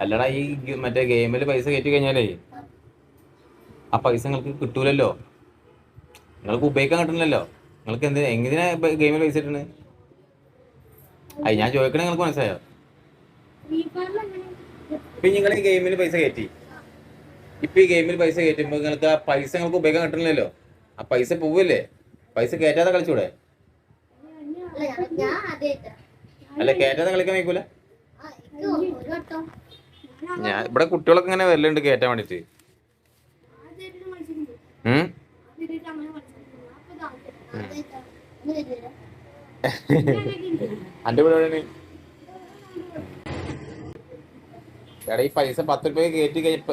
അല്ലടാ ഈ മറ്റേ ഗെയിമിൽ പൈസ കയറ്റി കഴിഞ്ഞാലേ ആ പൈസ നിങ്ങൾക്ക് കിട്ടൂലല്ലോ, നിങ്ങൾക്ക് ഉപയോഗിക്കാൻ കിട്ടുന്നില്ലല്ലോ. നിങ്ങൾക്ക് എങ്ങനെയാ ഗെയിമിൽ പൈസ കിട്ടുന്നത്? അത് ഞാൻ ചോദിക്കണേ നിങ്ങൾക്ക് മനസ്സിലായോ? ഇപ്പൊ നിങ്ങൾ ഈ ഗെയിമിൽ പൈസ കയറ്റി, ഇപ്പൊ ഈ ഗെയിമിൽ പൈസ കയറ്റുമ്പോൾ നിങ്ങൾക്ക് ആ പൈസ നിങ്ങൾക്ക് ഉപയോഗിക്കാൻ കിട്ടുന്നില്ലല്ലോ, ആ പൈസ പോവില്ലേ? പൈസ കയറ്റാതെ കളിച്ചൂടെ? അല്ല കയറ്റാതെ കളിക്കാൻ വയ്ക്കൂല. ഞാൻ ഇവിടെ കുട്ടികളൊക്കെ ഇങ്ങനെ വരലുണ്ട് കയറ്റാൻ വേണ്ടിട്ട്. അന്റെ വീട് എവിടെയാണ്? എടാ ഈ പൈസ 10 രൂപ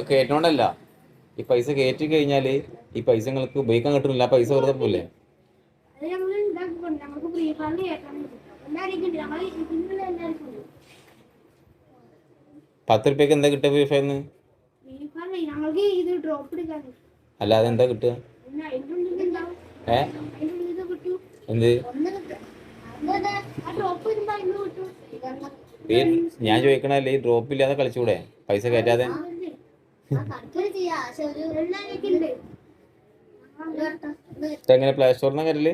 കയറ്റോണ്ടല്ല, ഈ പൈസ കയറ്റി കഴിഞ്ഞാല് ഈ പൈസ നിങ്ങൾക്ക് ഉപയോഗിക്കാൻ കിട്ടുന്നില്ല, ആ പൈസ വെറുതെ പോലെ. 10 രൂപയ്ക്ക് എന്താ കിട്ടുക ഫ്രീ ഫയറിന്? അല്ലാതെ എന്താ കിട്ടുക? എന്ത്? ഞാൻ ചോദിക്കണല്ലേ, ഈ ഡ്രോപ്പ് ഇല്ലാതെ കളിച്ചൂടെ പൈസ കയറ്റാതെ? എങ്ങനെ പ്ലേ സ്റ്റോറിനാ കയറല്?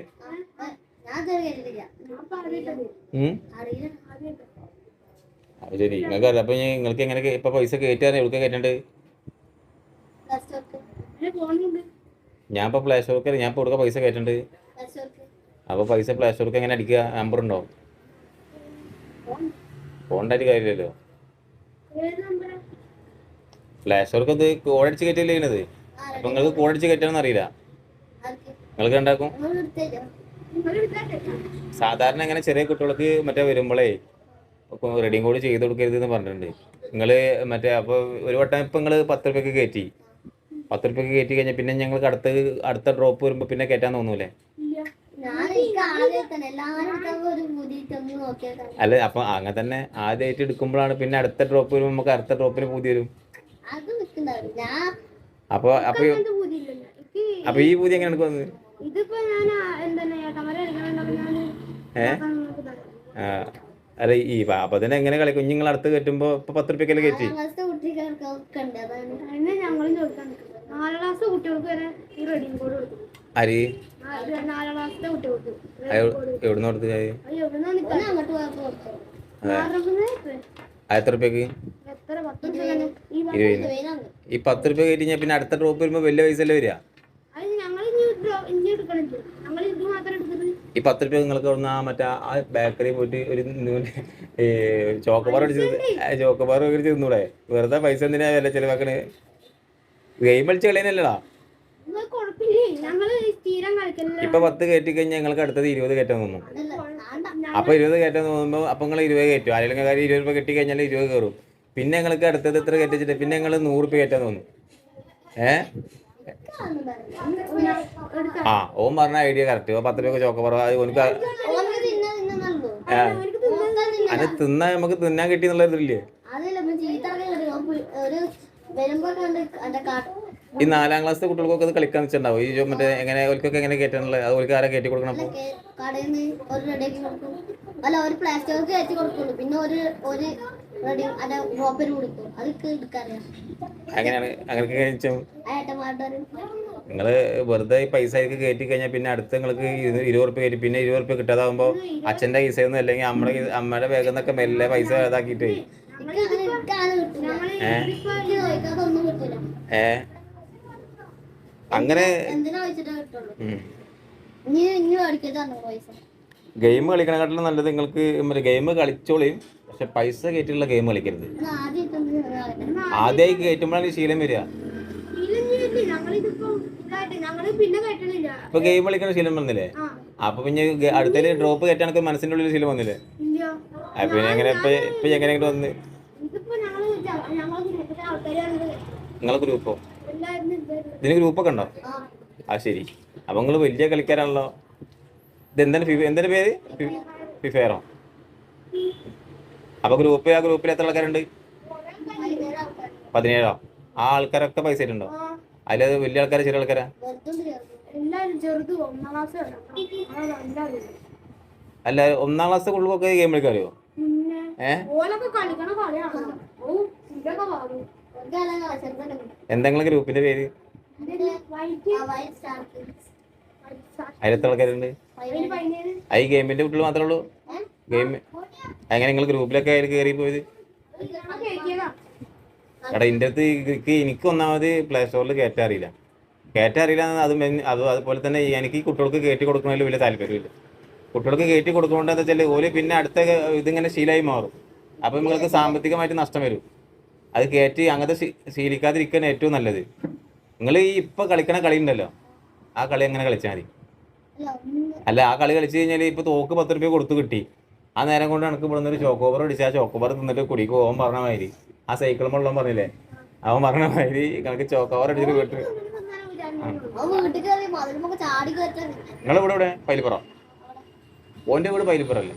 അത് ശരി, നിങ്ങൾക്ക് അറിയാം. അപ്പൊ നിങ്ങൾക്ക് എങ്ങനെ ഇപ്പൊ പൈസ കയറ്റാൻ എവിടെ കയറ്റേണ്ടത്? ഞാൻ ഇപ്പൊ പ്ലേ സ്റ്റോർക്ക് ഞാൻ ഇപ്പൊ കൊടുക്ക പൈസ കയറ്റേണ്ടത്. അപ്പൊ പൈസ പ്ലേ സ്റ്റോർക്ക് എങ്ങനെ അടിക്കുക? നമ്പർ ഉണ്ടോ? ഫോണിന്റെ കാര്യമില്ലല്ലോ. പ്ലേ സ്റ്റോർക്ക് ഇത് കോഡ് അടിച്ച് കയറ്റല്ലേ ചെയ്യുന്നത്. അപ്പൊ നിങ്ങൾക്ക് കോഡ് അടിച്ച് കയറ്റാനൊന്നും അറിയില്ല. നിങ്ങൾക്ക് ഉണ്ടാക്കും. സാധാരണ എങ്ങനെ ചെറിയ കുട്ടികൾക്ക് മറ്റേ വരുമ്പോഴേ റെഡിയും കോഡ് ചെയ്ത് കൊടുക്കരുത് എന്ന് പറഞ്ഞിട്ടുണ്ട്. നിങ്ങള് മറ്റേ അപ്പൊ ഒരു വട്ടം ഇപ്പൊ നിങ്ങള് 10 രൂപയ്ക്ക് കയറ്റി, 10 രൂപയ്ക്ക് കയറ്റി കഴിഞ്ഞാൽ പിന്നെ ഞങ്ങൾക്ക് അടുത്ത ഡ്രോപ്പ് വരുമ്പോ പിന്നെ കയറ്റാൻ തോന്നൂലേ? അല്ല അപ്പൊ അങ്ങനെ തന്നെ ആദ്യമായിട്ട് എടുക്കുമ്പോഴാണ് പിന്നെ അടുത്ത ഡ്രോപ്പ് വരുമ്പോ നമുക്ക് അടുത്ത ഡ്രോപ്പിന് പൂതി വരും. അപ്പൊ അപ്പൊ അപ്പൊ ഈ പൂതി എങ്ങനെ എടുക്കുന്നത്? അല്ല ഈ അപ്പൊ തന്നെ എങ്ങനെ കളി കുഞ്ഞുങ്ങൾ അടുത്ത് കയറ്റുമ്പോ ഇപ്പൊ 10 രൂപയ്ക്കല്ലേ കയറ്റി? ആര് എവിടുന്ന് കൊടുത്ത്? എത്ര രൂപയ്ക്ക്? 20. ഈ 10 രൂപ കയറ്റി കഴിഞ്ഞാൽ പിന്നെ അടുത്ത ഡ്രോപ്പ് വരുമ്പോ വലിയ പൈസ അല്ലേ വരിക? ഈ 10 രൂപ നിങ്ങൾക്ക് അവിടുന്ന് ആ മറ്റേ ആ ബേക്കറി പോയിട്ട് ഒരു ചോക്കോബാർ മേടിച്ച് തിന്നൂടെ? വെറുതെ പൈസ എന്തിനാ വില ചെലവാക്കണേ? ഗെയിം കളിച്ച് കളയാനല്ലടാ. ഇപ്പൊ 10 കയറ്റി കഴിഞ്ഞാൽ ഞങ്ങൾക്ക് അടുത്തത് 20 കയറ്റാൻ തോന്നും. അപ്പൊ 20 കയറ്റാൻ തോന്നുമ്പോ അപ്പൊ നിങ്ങൾ 20 കയറ്റും. ആരെങ്കിലും കാര്യം 20 രൂപ കെട്ടി കഴിഞ്ഞാൽ 20 കയറും. പിന്നെ ഞങ്ങൾക്ക് അടുത്തത് എത്ര കയറ്റിച്ചിട്ട് പിന്നെ ഞങ്ങൾ 100 രൂപ കയറ്റാൻ തോന്നും. ഓൻ പറഞ്ഞ ഐഡിയ കറക്റ്റ്. 10 രൂപ ചോക്കോബാർ ഓനക്ക് അത് തിന്നാ നമുക്ക് തിന്നാൻ കിട്ടിയെന്നുള്ള ഇതില്ലേ? ഈ 4ാം ക്ലാസ്സിലെ കുട്ടികൾക്കൊക്കെ അത് കളിക്കാൻ വെച്ചിട്ടുണ്ടാവും. ഈ മറ്റേ എങ്ങനെ ഓൽക്കൊക്കെ എങ്ങനെ കയറ്റാനുള്ളത്? അത് ഓൽക്ക് ആരാ കയറ്റി കൊടുക്കണം? അങ്ങനെയാണ് അങ്ങനെ കഴിച്ചു. നിങ്ങള് വെറുതെ പൈസ കയറ്റി കഴിഞ്ഞാൽ പിന്നെ അടുത്ത് നിങ്ങൾക്ക് 20 രൂപ കയറ്റി പിന്നെ 20 രൂപ കിട്ടാതാവുമ്പോ അച്ഛന്റെ കീസയിൽ അല്ലെങ്കിൽ അമ്മയുടെ ബാഗിൽ നിന്നൊക്കെ മെല്ലെ പൈസ ഇതാക്കിയിട്ട് അങ്ങനെ ഗെയിം കളിക്കണക്കാട്ടിലും നല്ലത് നിങ്ങൾക്ക് ഗെയിം കളിച്ചോളിയും, പക്ഷെ പൈസ കയറ്റിയുള്ള ഗെയിം കളിക്കരുത്. ആദ്യമായി കയറ്റുമ്പോഴാണ് ശീലം വരിക. ഇപ്പൊ ഗെയിം കളിക്കുന്ന ശീലം വന്നില്ലേ? അപ്പൊ പിന്നെ അടുത്ത ഡ്രോപ്പ് കയറ്റാനൊക്കെ മനസ്സിന്റെ ഉള്ളിൽ ശീലം വന്നില്ലേ? പിന്നെ എങ്ങനെ ഇപ്പൊ എങ്ങനെ വന്ന്? നിങ്ങളെ ഗ്രൂപ്പോ? ഇതിന് ഗ്രൂപ്പൊക്കെ ഉണ്ടോ? ആ ശരി. അപ്പൊ നിങ്ങള് വലിയ കളിക്കാരാണല്ലോ. ഇതെന്താണ് എന്തിന്റെ പേര്? ഫിഫെയറോ? അപ്പൊ ആ ഗ്രൂപ്പിൽ എത്ര ആൾക്കാരുണ്ട്? 17. ആ ആൾക്കാരൊക്കെ പൈസ ഇട്ടുണ്ടോ? അതിലത് വലിയ ആൾക്കാരാ ചെറിയ ആൾക്കാരാ? അല്ല 1ാം ക്ലാസ് കുട്ടികൾക്കൊക്കെ ഗെയിം കളിക്കാറിയോ? എന്തെങ്കിലും ഗ്രൂപ്പിന്റെ പേര് അതിലെത്ര ആൾക്കാരുണ്ട്? ഈ ഗെയിമിന്റെ കുട്ടികൾ മാത്രമേ ഉള്ളൂ? ഗെയിം എങ്ങനെ നിങ്ങൾ ഗ്രൂപ്പിലൊക്കെ അതിൽ കയറി പോയത്? എടാ ഇതിൻ്റെ അടുത്ത് എനിക്ക് ഒന്നാമത് പ്ലേ സ്റ്റോറിൽ കയറ്റാറില്ല അതുപോലെ തന്നെ എനിക്ക് ഈ കുട്ടികൾക്ക് കയറ്റി കൊടുക്കുന്നതിൽ വലിയ താല്പര്യമില്ല. കുട്ടികൾക്ക് കയറ്റി കൊടുക്കുന്നതുകൊണ്ട് എന്താ വെച്ചാൽ ഓല് പിന്നെ അടുത്ത ഇതിങ്ങനെ ശീലമായി മാറും. അപ്പം നിങ്ങൾക്ക് സാമ്പത്തികമായിട്ട് നഷ്ടം വരും. അത് കയറ്റി അങ്ങനത്തെ ശീലിക്കാതിരിക്കാൻ ഏറ്റവും നല്ലത് നിങ്ങൾ ഈ ഇപ്പം കളിക്കണ കളി ഉണ്ടല്ലോ, ആ കളി അങ്ങനെ കളിച്ചാൽ മതി. അല്ല, ആ കളി കളിച്ച് കഴിഞ്ഞാൽ ഇപ്പോൾ തോക്ക് 10 രൂപ കൊടുത്ത് കിട്ടി, ആ നേരം കൊണ്ട് എനിക്ക് ഇവിടെ നിന്നൊരു ചോക്കോബർ അടിച്ച് ആ ചോക്കോബർ തിന്നിട്ട് കുടിക്ക് പോകാൻ പറഞ്ഞ മാതിരി, ആ സൈക്കിൾ മുള്ളവൻ പറഞ്ഞില്ലേ, അവൻ പറഞ്ഞ മാതിരി എനിക്ക് ചോക്കോബർ അടിച്ചിട്ട് വീട്ടിൽ. നിങ്ങളിവിടെ ഇവിടെ പൈലിപ്പുറം? ഓൻ്റെ വീട് പൈലിപ്പുറല്ലേ?